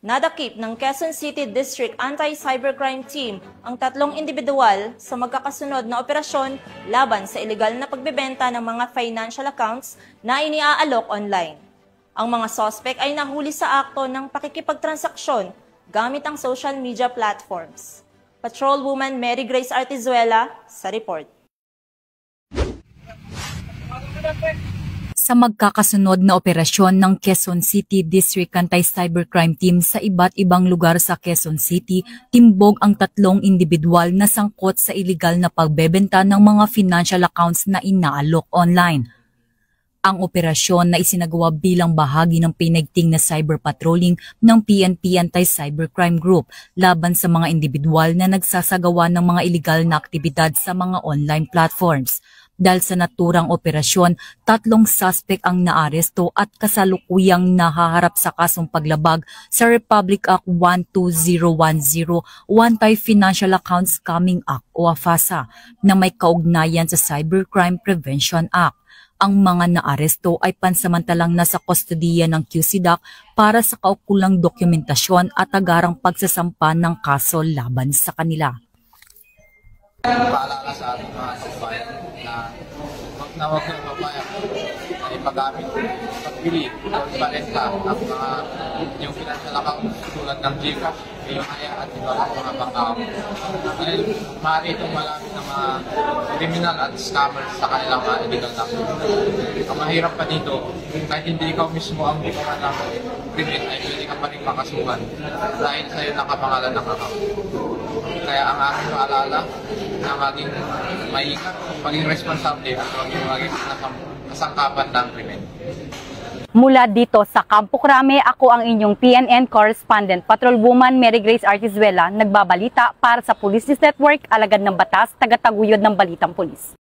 Nadakip ng Quezon City District Anti-Cybercrime Team ang 3 individual sa magkakasunod na operasyon laban sa iligal na pagbebenta ng mga financial accounts na iniaalok online. Ang mga suspect ay nahuli sa akto ng pakikipagtransaksyon gamit ang social media platforms. Patrolwoman Mary Grace Artizuela sa report. Sa magkakasunod na operasyon ng Quezon City District Anti-Cybercrime Team sa iba't ibang lugar sa Quezon City, timbog ang 3 individual na sangkot sa iligal na pagbebenta ng mga financial accounts na inaalok online. Ang operasyon na isinagawa bilang bahagi ng pinagting na cyber patrolling ng PNP Anti-Cybercrime Group laban sa mga individual na nagsasagawa ng mga iligal na aktibidad sa mga online platforms. Dahil sa naturang operasyon, 3 suspect ang naaresto at kasalukuyang nahaharap sa kasong paglabag sa Republic Act 12010 Anti-Financial Accounts Scamming Act o AFASA na may kaugnayan sa Cybercrime Prevention Act. Ang mga naaresto ay pansamantalang nasa kustodiya ng QCDAC para sa kaukulang dokumentasyon at agarang pagsasampa ng kaso laban sa kanila. Paalala sa ating mga kababayan na huwag na papayag na ipagamit, pagbili o ibalenta ang mga yung financial accounts tulad ng GCash, PayMaya at iba pang mga bank account. Dahil maaari itong malamit ng mga criminal at scammers sa kanilang mga illegal na activities. Ang mahirap pa dito, kahit hindi ikaw mismo ang bukana ng krimen ay pwede ka pa rin makasuhan dahil sa'yo nakapangalan ng account. Kaya ang aking paalala na maging maingat, maging responsable at maging kasangkapan ng krimen. Mula dito sa Campo Crame, ako ang inyong PNN correspondent, Patrolwoman Mary Grace Artizuela, nagbabalita para sa Police News Network, alagad ng batas, tagataguyod ng Balitang Pulis.